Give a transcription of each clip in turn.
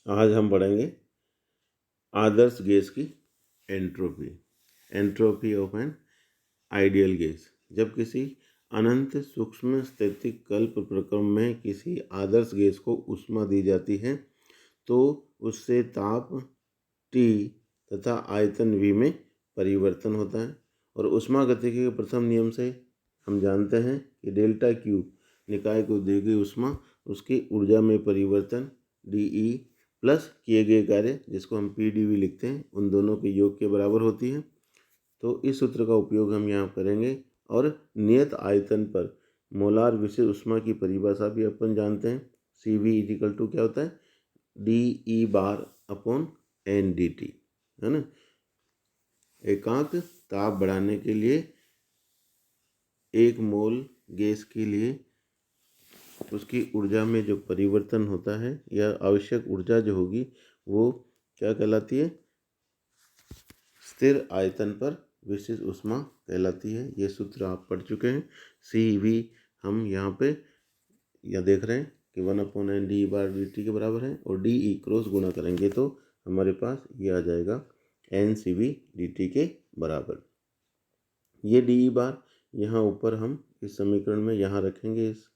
आज हम पढ़ेंगे आदर्श गैस की entropy. Entropy of an ideal gas. जब किसी अनंत सूक्ष्म स्थितिकल्प प्रक्रम में किसी आदर्श गैस को ऊष्मा दी जाती है तो उससे ताप T तथा आयतन V में परिवर्तन होता है। और ऊष्मागतिकी के प्रथम नियम से हम जानते हैं कि डेल्टा Q निकाय को दी गई ऊष्मा, उसकी ऊर्जा में परिवर्तन dE प्लस किए गए कार्य, जिसको हम PdV लिखते हैं, उन दोनों के योग के बराबर होती है। तो इस सूत्र का उपयोग हम यहाँ करेंगे। और नियत आयतन पर मोलार विशिष्ट ऊष्मा की परिभाषा भी अपन जानते हैं। CV इजिकल टू क्या होता है, dE बार अपॉन NdT, है ना। एकांक ताप बढ़ाने के लिए 1 मोल गैस के लिए उसकी ऊर्जा में जो परिवर्तन होता है या आवश्यक ऊर्जा जो होगी वो क्या कहलाती है, स्थिर आयतन पर विशिष्ट ऊष्मा कहलाती है। ये सूत्र आप पढ़ चुके हैं। CV हम यहाँ पे या देख रहे हैं कि 1/n dE बार dt के बराबर है, और dE क्रॉस गुणा करेंगे तो हमारे पास ये आ जाएगा NCV dt के बराबर। ये dE बार यहाँ ऊपर हम इस समीकरण में यहाँ रखेंगे इस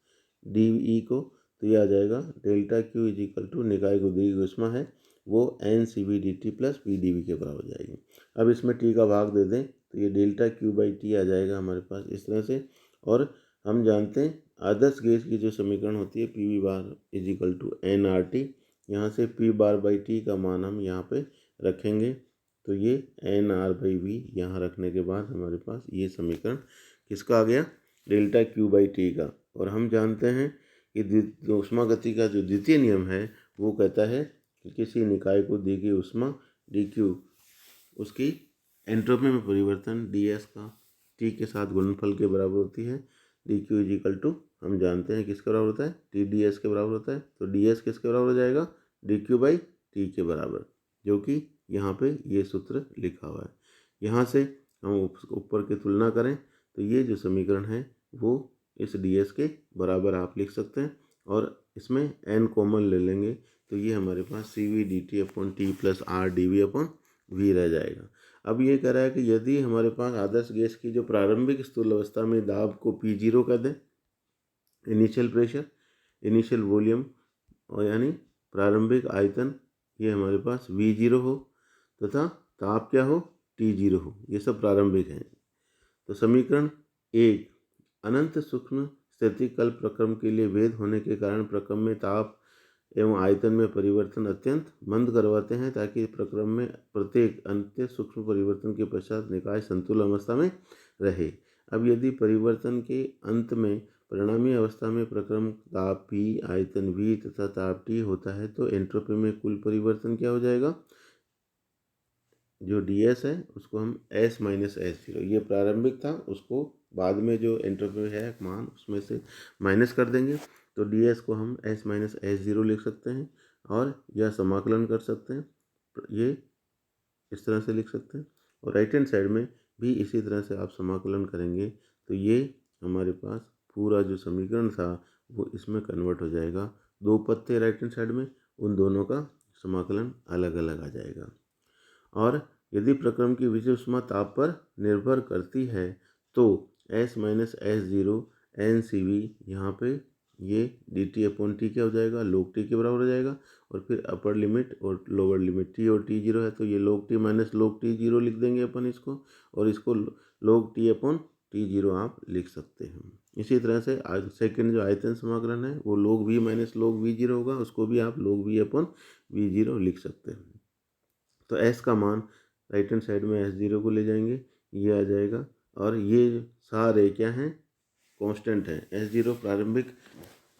dE को, तो ये आ जाएगा डेल्टा Q इजिकल टू निकाय को दी गई ऊष्मा है वो NCV dt प्लस PdV के बराबर हो जाएगी। अब इसमें T का भाग दे दें तो ये डेल्टा Q बाई T आ जाएगा हमारे पास इस तरह से। और हम जानते हैं आदर्श गैस की जो समीकरण होती है PV bar equal to nRT, यहाँ से P बार बाई T का मान हम यहाँ पे रखेंगे, तो ये nR/V यहाँ रखने के बाद हमारे पास ये समीकरण किसका आ गया, डेल्टा Q बाई T का। और हम जानते हैं कि ऊष्मागति का जो द्वितीय नियम है वो कहता है कि किसी निकाय को दी गई ऊष्मा dQ उसकी एंट्रोपी में परिवर्तन ds का T के साथ गुणनफल के बराबर होती है। dQ इजिकल टू हम जानते हैं किसके बराबर होता है, TdS के बराबर होता है। तो ds किसके बराबर हो जाएगा, dQ बाई T के बराबर, जो कि यहाँ पे ये सूत्र लिखा हुआ है। यहाँ से हम ऊपर की तुलना करें तो ये जो समीकरण है वो इस ds के बराबर आप लिख सकते हैं, और इसमें n कॉमन ले लेंगे तो ये हमारे पास CV dt upon T plus R dV upon V रह जाएगा। अब ये कह रहा है कि यदि हमारे पास आदर्श गैस की जो प्रारंभिक स्थूल अवस्था में दाब को P0 कर दें, इनिशियल प्रेशर, इनिशियल वॉल्यूम, और यानी प्रारंभिक आयतन ये हमारे पास V0 हो तथा ताप क्या हो, T0 हो, ये सब प्रारंभिक हैं। तो समीकरण 1 अनंत सूक्ष्म स्थितिकल्प प्रक्रम के लिए वैध होने के कारण प्रक्रम में ताप एवं आयतन में परिवर्तन अत्यंत मंद करवाते हैं, ताकि प्रक्रम में प्रत्येक अंत्य सूक्ष्म परिवर्तन के पश्चात निकाय संतुलन अवस्था में रहे। अब यदि परिवर्तन के अंत में परिणामी अवस्था में प्रक्रम ताप P, आयतन V तथा ताप T होता है तो एंट्रोपी में कुल परिवर्तन क्या हो जाएगा, जो ds है उसको हम S माइनस S0, ये प्रारंभिक था, उसको बाद में जो एंट्रोपी है मान उसमें से माइनस कर देंगे, तो ds को हम S माइनस S0 लिख सकते हैं, और यह समाकलन कर सकते हैं, ये इस तरह से लिख सकते हैं। और राइट हैंड साइड में भी इसी तरह से आप समाकलन करेंगे तो ये हमारे पास पूरा जो समीकरण था वो इसमें कन्वर्ट हो जाएगा। 2 पद थे राइट हैंड साइड में, उन दोनों का समाकलन अलग अलग आ जाएगा। और यदि प्रक्रम की विशिष्ट ऊष्मा ताप पर निर्भर करती है तो S माइनस S0 NCV यहाँ पे ये dt अपॉन T क्या हो जाएगा, log T के बराबर हो जाएगा। और फिर अपर लिमिट और लोअर लिमिट T और T0 है तो ये log T minus log T0 लिख देंगे अपन इसको, और इसको log T अपॉन T0 आप लिख सकते हैं। इसी तरह से सेकंड जो आयतन समाकलन है वो log V minus log V0 होगा, उसको भी आप log V अपॉन V0 लिख सकते हैं। तो S का मान राइट हैंड साइड में S0 को ले जाएंगे, ये आ जाएगा। और ये सारे क्या हैं, कांस्टेंट हैं। S0 प्रारंभिक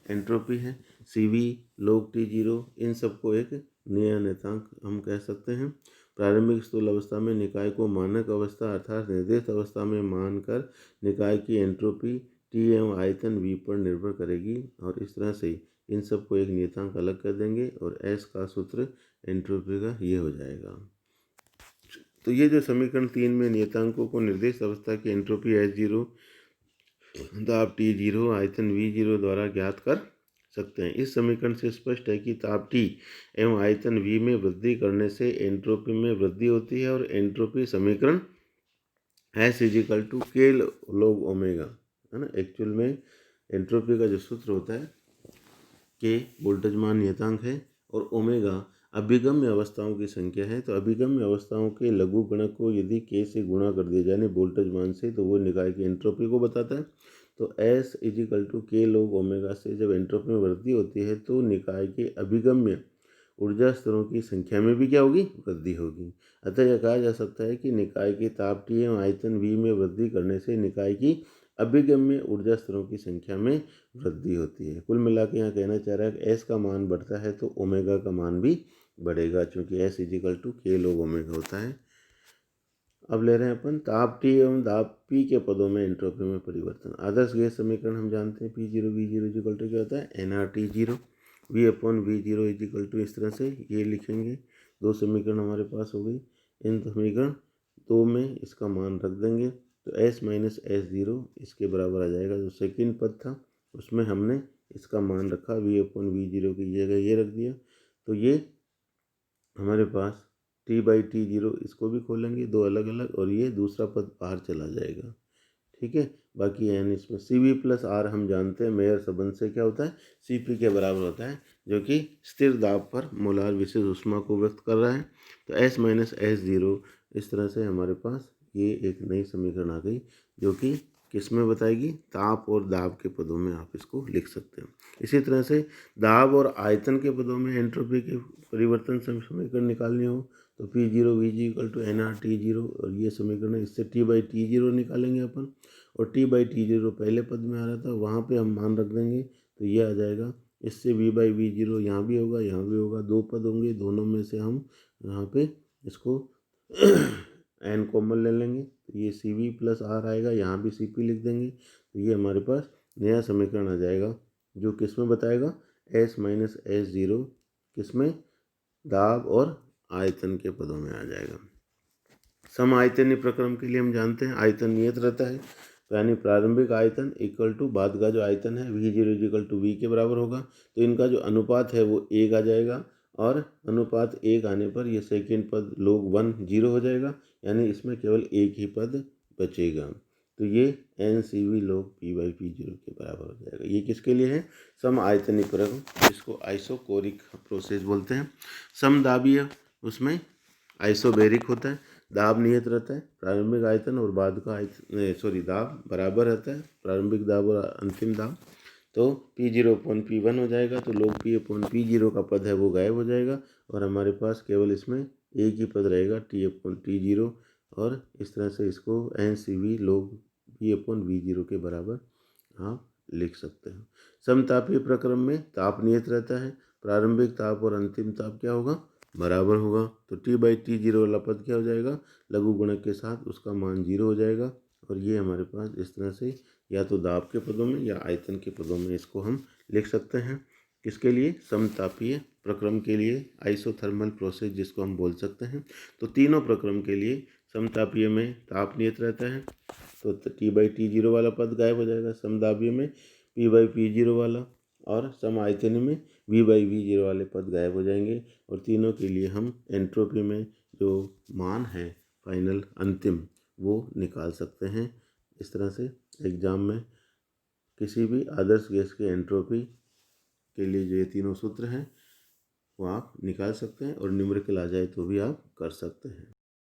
एंट्रोपी है, CV log T0 इन सबको एक नया नियतांक हम कह सकते हैं। प्रारंभिक स्थूल अवस्था में निकाय को मानक अवस्था अर्थात निर्देशित अवस्था में मानकर निकाय की एंट्रोपी T एवं आयतन V पर निर्भर करेगी, और इस तरह से इन सबको एक नियतांक अलग कर देंगे और S का सूत्र एंट्रोपी का ये हो जाएगा। तो ये जो समीकरण 3 में नियतांकों को निर्देशित अवस्था की एंट्रोपी S0, दाब T0, आयतन V0 द्वारा ज्ञात कर सकते हैं। इस समीकरण से स्पष्ट है कि ताप T एवं आयतन V में वृद्धि करने से एंट्रोपी में वृद्धि होती है और एंट्रोपी समीकरण S equal to K log omega, है ना। एक्चुअल में एंट्रोपी का जो सूत्र होता है, K वोल्टेज मान नियतांक है और ओमेगा अभिगम्य अवस्थाओं की संख्या है। तो अभिगम्य अवस्थाओं के लघु गुणक को यदि K से गुणा कर दिया जाए यानी वोल्टेज मान से, तो वो निकाय की एंट्रोपी को बताता है। तो S equal to K log omega से जब एंट्रोपी में वृद्धि होती है तो निकाय के अभिगम्य ऊर्जा स्तरों की संख्या में भी क्या होगी, वृद्धि होगी। अतः यह कहा जा सकता है कि निकाय के ताप T एवं आयतन V में वृद्धि करने से निकाय की अभिगम्य ऊर्जा स्तरों की संख्या में वृद्धि होती है। कुल मिलाकर यहाँ कहना चाह रहा है कि S का मान बढ़ता है तो ओमेगा का मान भी बढ़ेगा, चूँकि S equal to K log omega होता है। अब ले रहे हैं अपन ताप T एवं दाब P के पदों में एंट्रोपी में परिवर्तन। आदर्श गैस समीकरण हम जानते हैं P0 V0 इजिकल टू क्या होता है, nRT0 V/V0 इजिकल टू, इस तरह से ये लिखेंगे। दो समीकरण हमारे पास हो गई। इन समीकरण दो में इसका मान रख देंगे तो S माइनस S0 इसके बराबर आ जाएगा। जो सेकंड पद था उसमें हमने इसका मान रखा V/V0 की जगह ये रख दिया, तो ये हमारे पास T/T0, इसको भी खोलेंगे दो अलग अलग, और ये दूसरा पद बाहर चला जाएगा, ठीक है। बाकी एन इसमें CV प्लस R हम जानते हैं मेयर संबंध से क्या होता है, CP के बराबर होता है, जो कि स्थिर दाब पर मोलार विशेष ऊष्मा को व्यक्त कर रहा है। तो S माइनस S0, इस तरह से हमारे पास ये एक नई समीकरण आ गई जो कि किस में बताएगी, ताप और दाब के पदों में आप इसको लिख सकते हैं। इसी तरह से दाब और आयतन के पदों में एंट्रोपी के परिवर्तन समीकरण निकालनी हो तो P0 VG equal to nRT0, और ये समीकरण है, इससे T/T0 निकालेंगे अपन, और T/T0 पहले पद में आ रहा था वहाँ पे हम मान रख देंगे तो ये आ जाएगा। इससे V/V0 यहाँ भी होगा यहाँ भी होगा, दो पद होंगे, दोनों में से हम यहाँ पे इसको n कॉमन ले लेंगे तो ये CV प्लस R आएगा, यहाँ भी CP लिख देंगे तो ये हमारे पास नया समीकरण आ जाएगा जो किस में बताएगा, S माइनस S0 किस में, दाब और आयतन के पदों में आ जाएगा। सम आयतनीय प्रक्रम के लिए हम जानते हैं आयतन नियत रहता है, तो यानी प्रारंभिक आयतन इक्वल टू बाद का जो आयतन है V0 इक्वल टू V के बराबर होगा। तो इनका जो अनुपात है वो 1 आ जाएगा, और अनुपात 1 आने पर ये सेकंड पद log 1 0 हो जाएगा, यानी इसमें केवल एक ही पद बचेगा। तो ये NCV log P/P0 के बराबर हो जाएगा। ये किसके लिए है, सम आयतनीय प्रक्रम, जिसको आइसोकोरिक प्रोसेस बोलते हैं। समदाबीय उसमें आइसोबेरिक होता है, दाब नियत रहता है, प्रारंभिक आयतन और बाद का आयतन दाब बराबर रहता है, प्रारंभिक दाब और अंतिम दाब। तो P0/P1 हो जाएगा, तो log P/P0 का पद है वो गायब हो जाएगा, और हमारे पास केवल इसमें एक ही पद रहेगा T/T0, और इस तरह से इसको NCV log P/V0 के बराबर आप लिख सकते हैं। समतापीय प्रक्रम में ताप नियत रहता है, प्रारंभिक ताप और अंतिम ताप क्या होगा, बराबर होगा। तो T/T0 वाला पद क्या हो जाएगा, लघु गुणक के साथ उसका मान 0 हो जाएगा, और ये हमारे पास इस तरह से या तो दाब के पदों में या आयतन के पदों में इसको हम लिख सकते हैं। किसके लिए, समतापीय प्रक्रम के लिए, आइसोथर्मल प्रोसेस जिसको हम बोल सकते हैं। तो तीनों प्रक्रम के लिए समतापीय में ताप नियत रहता है, तो T/T0 वाला पद गायब हो जाएगा, समदाबीय में P/P0 वाला, और सम आयतनी में V/V0 वाले पद गायब हो जाएंगे। और तीनों के लिए हम एंट्रोपी में जो मान है फाइनल अंतिम वो निकाल सकते हैं। इस तरह से एग्ज़ाम में किसी भी आदर्श गैस के एंट्रोपी के लिए जो ये तीनों सूत्र हैं वो आप निकाल सकते हैं, और न्यूमेरिकल आ जाए तो भी आप कर सकते हैं।